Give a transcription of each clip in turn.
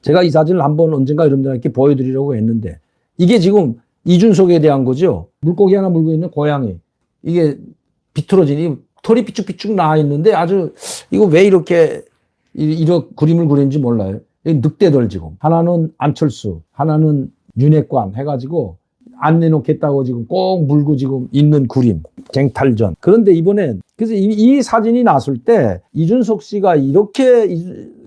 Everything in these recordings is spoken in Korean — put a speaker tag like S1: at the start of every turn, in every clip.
S1: 제가 이 사진을 한번 언젠가 여러분들께 보여드리려고 했는데 이게 지금 이준석에 대한 거죠. 물고기 하나 물고 있는 고양이. 이게 비틀어지니 털이 삐쭉삐쭉 나와 있는데 아주 이거 왜 이렇게 이런 그림을 그렸는지 몰라요. 늑대들 지금. 하나는 안철수, 하나는 윤핵관 해가지고 안 내놓겠다고 지금 꼭 물고 지금 있는 그림. 쟁탈전. 그런데 이번엔 그래서 이 사진이 났을 때 이준석 씨가 이렇게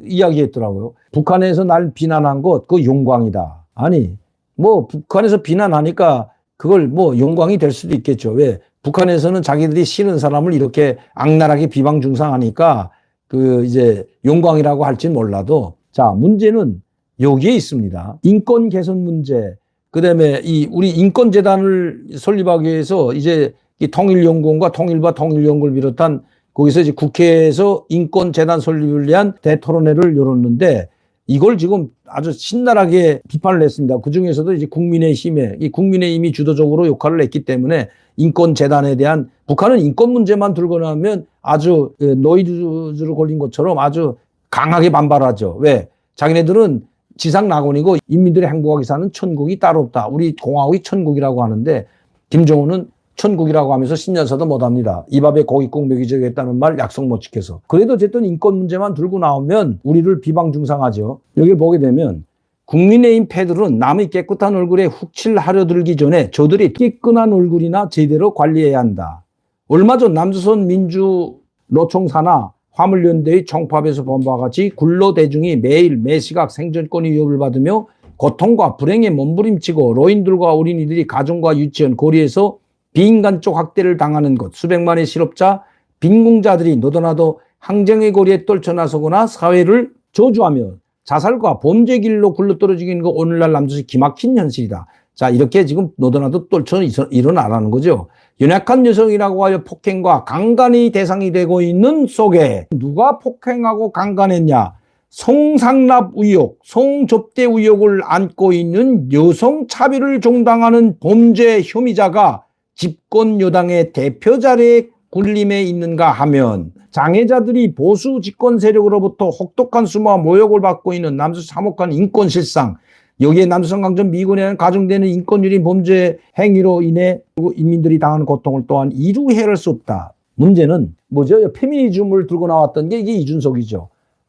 S1: 이야기했더라고요. 북한에서 날 비난한 것 그 용광이다. 아니 뭐 북한에서 비난하니까 그걸 뭐 용광이 될 수도 있겠죠. 왜? 북한에서는 자기들이 싫은 사람을 이렇게 악랄하게 비방중상하니까 그 이제 용광이라고 할지 몰라도 자, 문제는 여기에 있습니다. 인권 개선 문제. 그다음에 이 우리 인권재단을 설립하기 위해서 이제 이 통일연구원과 통일부 통일연구를 비롯한 거기서 이제 국회에서 인권재단 설립을 위한 대토론회를 열었는데 이걸 지금 아주 신랄하게 비판을 했습니다. 그 중에서도 이제 이 국민의힘이 주도적으로 역할을 했기 때문에 인권재단에 대한 북한은 인권 문제만 들고 나면 아주 노이즈로 걸린 것처럼 아주 강하게 반발하죠. 왜? 자기네들은 지상 낙원이고 인민들이 행복하게 사는 천국이 따로 없다. 우리 공화국이 천국이라고 하는데 김정은은 천국이라고 하면서 10년사도 못합니다. 이 밥에 고깃국 먹이주겠다는 말 약속 못 지켜서. 그래도 어쨌든 인권 문제만 들고 나오면 우리를 비방중상하죠. 여기 보게 되면 국민의힘 패들은 남의 깨끗한 얼굴에 훅칠하려 들기 전에 저들이 깨끗한 얼굴이나 제대로 관리해야 한다. 얼마 전 남조선 민주노총사나 화물연대의 총파업에서 본 바와 같이 근로대중이 매일 매시각 생존권 위협을 받으며 고통과 불행에 몸부림치고 노인들과 어린이들이 가정과 유치원, 거리에서 비인간적 학대를 당하는 것, 수백만의 실업자, 빈궁자들이 너도나도 항쟁의 거리에 떨쳐나서거나 사회를 저주하며 자살과 범죄 길로 굴러떨어지는 거 오늘날 남조선이 기막힌 현실이다. 자, 이렇게 지금 너도나도 떨쳐 일어나라는 거죠. 연약한 여성이라고 하여 폭행과 강간이 대상이 되고 있는 속에 누가 폭행하고 강간했냐? 성상납 의혹, 성접대 의혹을 안고 있는 여성 차별을 정당하는 범죄 혐의자가 집권 여당의 대표 자리에 군림해 있는가 하면 장애자들이 보수 집권 세력으로부터 혹독한 수모와 모욕을 받고 있는 남조선 참혹한 인권 실상, 여기에 남조선 강점 미군에 가중되는 인권유린 범죄 행위로 인해 인민들이 당하는 고통을 또한 이루 헤아릴 수 없다. 문제는 뭐죠? 페미니즘을 들고 나왔던 게 이게 이준석이죠.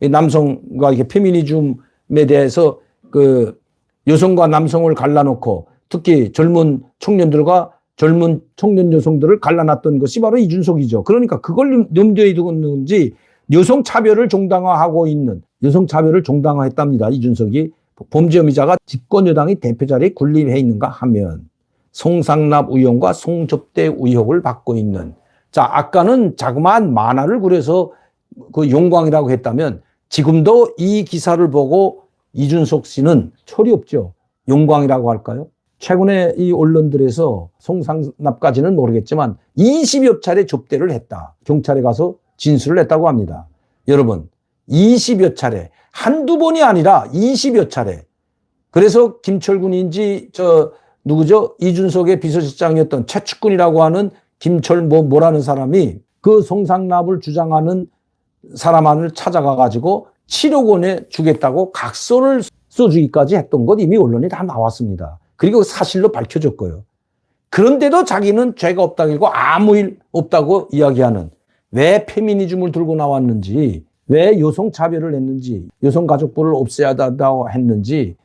S1: 남성과 이렇게 페미니즘에 대해서 그 여성과 남성을 갈라놓고 특히 젊은 청년들과 젊은 청년 여성들을 갈라놨던 것이 바로 이준석이죠. 그러니까 그걸 염두에 두는지 여성 차별을 정당화하고 있는 여성 차별을 정당화했답니다. 이준석이 범죄 혐의자가 집권 여당의 대표 자리에 군림해 있는가 하면 성상납 의혹과 성접대 의혹을 받고 있는 자 아까는 자그마한 만화를 그려서 그 용광이라고 했다면 지금도 이 기사를 보고 이준석 씨는 철이 없죠. 용광이라고 할까요? 최근에 이 언론들에서 성상납까지는 모르겠지만 20여 차례 접대를 했다. 경찰에 가서 진술을 했다고 합니다. 여러분 20여 차례 한두 번이 아니라 20여 차례. 그래서 김철군인지 누구죠? 이준석의 비서실장이었던 최측근이라고 하는 뭐라는 사람이 그 성상납을 주장하는 사람을 찾아가 가지고 7억 원에 주겠다고 각서를 써주기까지 했던 것 이미 언론에 다 나왔습니다. 그리고 사실로 밝혀졌고요. 그런데도 자기는 죄가 없다고 하고 아무 일 없다고 이야기하는 왜 페미니즘을 들고 나왔는지 왜 여성 차별을 했는지 여성가족부를 없애야 한다고 했는지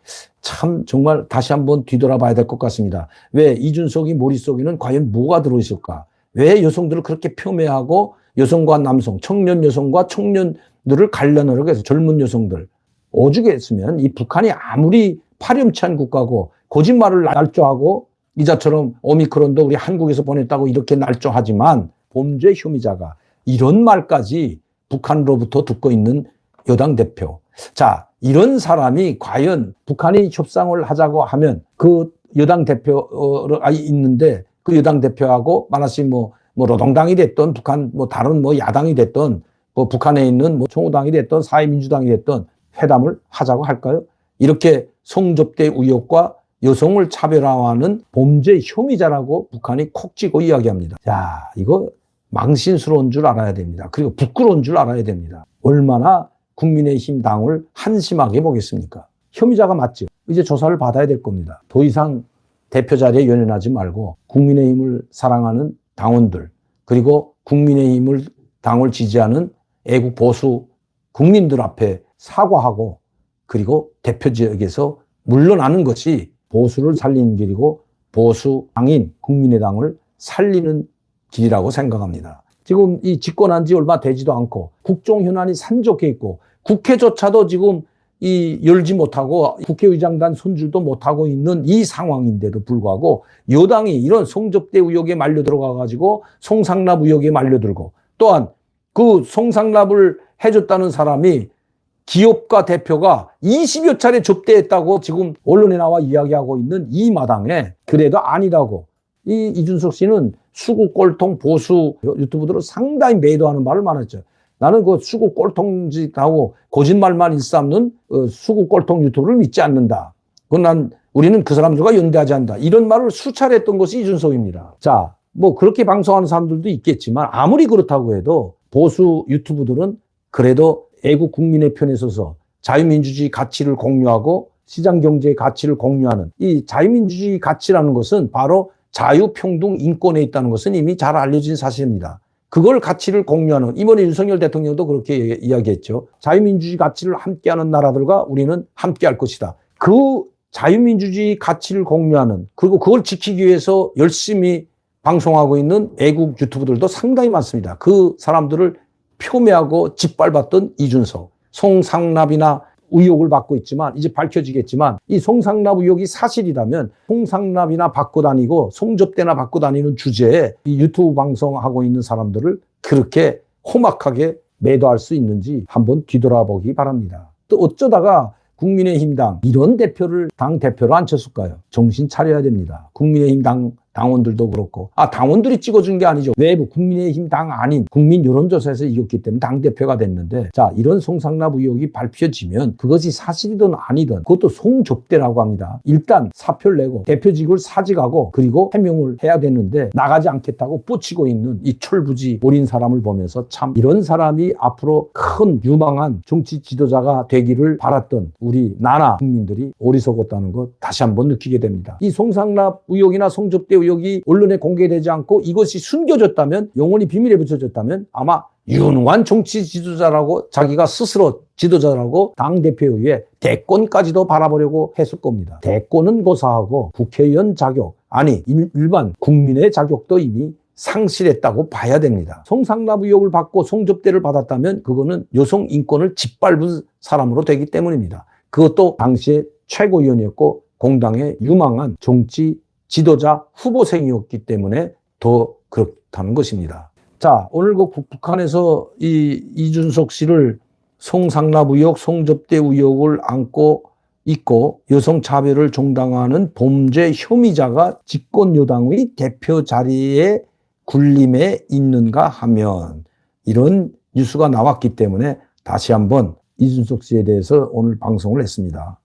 S1: 참 정말 다시 한번 뒤돌아봐야 될 것 같습니다. 왜 이준석이 머릿속에는 과연 뭐가 들어있을까? 왜 여성들을 그렇게 폄훼하고 여성과 남성, 청년 여성과 청년들을 갈라놓으려고 해서 젊은 여성들 오죽했으면 이 북한이 아무리 파렴치한 국가고 거짓말을 날조하고 이자처럼 오미크론도 우리 한국에서 보냈다고 이렇게 날조하지만 범죄 혐의자가 이런 말까지 북한으로부터 듣고 있는 여당 대표. 자, 이런 사람이 과연 북한이 협상을 하자고 하면 그 여당 대표가 있는데 그 여당 대표하고 만약에 뭐 노동당이 됐던 북한 다른 야당이 됐던 북한에 있는 청우당이 됐던 사회민주당이 됐던 회담을 하자고 할까요? 이렇게 성접대 의혹과 여성을 차별화하는 범죄 혐의자라고 북한이 콕 찍어 이야기합니다. 자, 이거 망신스러운 줄 알아야 됩니다. 그리고 부끄러운 줄 알아야 됩니다. 얼마나 국민의힘 당을 한심하게 보겠습니까? 혐의자가 맞죠. 이제 조사를 받아야 될 겁니다. 더 이상 대표 자리에 연연하지 말고 국민의힘을 사랑하는 당원들, 그리고 국민의힘을 당을 지지하는 애국 보수 국민들 앞에 사과하고, 그리고 대표 지역에서 물러나는 것이 보수를 살리는 길이고 보수 당인 국민의당을 살리는 길이라고 생각합니다. 지금 이 집권한 지 얼마 되지도 않고 국정 현안이 산적해 있고 국회조차도 지금 열지 못하고 국회의장단 손질도 못하고 있는 이 상황인데도 불구하고 여당이 이런 송접대 의혹에 말려 들어가 가지고 송상납 의혹에 말려들고, 또한 그 송상납을 해줬다는 사람이 기업가 대표가 20여 차례 접대했다고 지금 언론에 나와 이야기하고 있는 이 마당에 그래도 아니라고, 이준석 씨는 수구 꼴통 보수 유튜브들을 상당히 매도하는 말을 많았죠. 나는 그 수구 꼴통짓하고 거짓말만 일삼는 수구 꼴통 유튜브를 믿지 않는다. 우리는 그 사람들과 연대하지 않는다. 이런 말을 수차례 했던 것이 이준석입니다. 자, 뭐 그렇게 방송하는 사람들도 있겠지만 아무리 그렇다고 해도 보수 유튜브들은 그래도 애국 국민의 편에 서서 자유민주주의 가치를 공유하고 시장경제의 가치를 공유하는, 이 자유민주주의 가치라는 것은 바로 자유평등 인권에 있다는 것은 이미 잘 알려진 사실입니다. 그걸 가치를 공유하는, 이번에 윤석열 대통령도 그렇게 이야기했죠. 자유민주주의 가치를 함께하는 나라들과 우리는 함께할 것이다. 그 자유민주주의 가치를 공유하는, 그리고 그걸 지키기 위해서 열심히 방송하고 있는 애국 유튜브들도 상당히 많습니다. 그 사람들을 표매하고 짓밟았던 이준석, 송상납이나 의혹을 받고 있지만 이제 밝혀지겠지만, 이 송상납 의혹이 사실이라면 송상납이나 받고 다니고 송접대나 받고 다니는 주제에 이 유튜브 방송하고 있는 사람들을 그렇게 험악하게 매도할 수 있는지 한번 뒤돌아보기 바랍니다. 또 어쩌다가 국민의힘당 이런 대표를 당 대표로 앉혔을까요? 정신 차려야 됩니다. 국민의힘 당원들도 그렇고, 당원들이 찍어준 게 아니죠. 외부 국민의힘 당 아닌 국민 여론조사에서 이겼기 때문에 당대표가 됐는데, 자, 이런 송상납 의혹이 밝혀지면 그것이 사실이든 아니든 그것도 송접대라고 합니다. 일단 사표를 내고 대표직을 사직하고 그리고 해명을 해야 되는데 나가지 않겠다고 뻗치고 있는 이 철부지 어린 사람을 보면서 참 이런 사람이 앞으로 큰 유망한 정치 지도자가 되기를 바랐던 우리 나나 국민들이 어리석었다는 것 다시 한번 느끼게 됩니다. 이 송상납 의혹이나 송접대 의혹이 언론에 공개되지 않고 이것이 숨겨졌다면, 영원히 비밀에 붙여졌다면 아마 유능한 정치 지도자라고 자기가 스스로 지도자라고 당대표에 의해 대권까지도 바라보려고 했을 겁니다. 대권은 고사하고 국회의원 자격, 아니 일반 국민의 자격도 이미 상실했다고 봐야 됩니다. 송상납 의혹을 받고 송접대를 받았다면 그거는 여성 인권을 짓밟은 사람으로 되기 때문입니다. 그것도 당시에 최고위원이었고 공당의 유망한 정치 지도자 후보생이었기 때문에 더 그렇다는 것입니다. 자, 오늘 그 북한에서 이준석 씨를 송상납 의혹, 송접대 의혹을 안고 있고 여성 차별을 정당화하는 범죄 혐의자가 집권 여당의 대표 자리에 군림해 있는가 하면, 이런 뉴스가 나왔기 때문에 다시 한번 이준석 씨에 대해서 오늘 방송을 했습니다.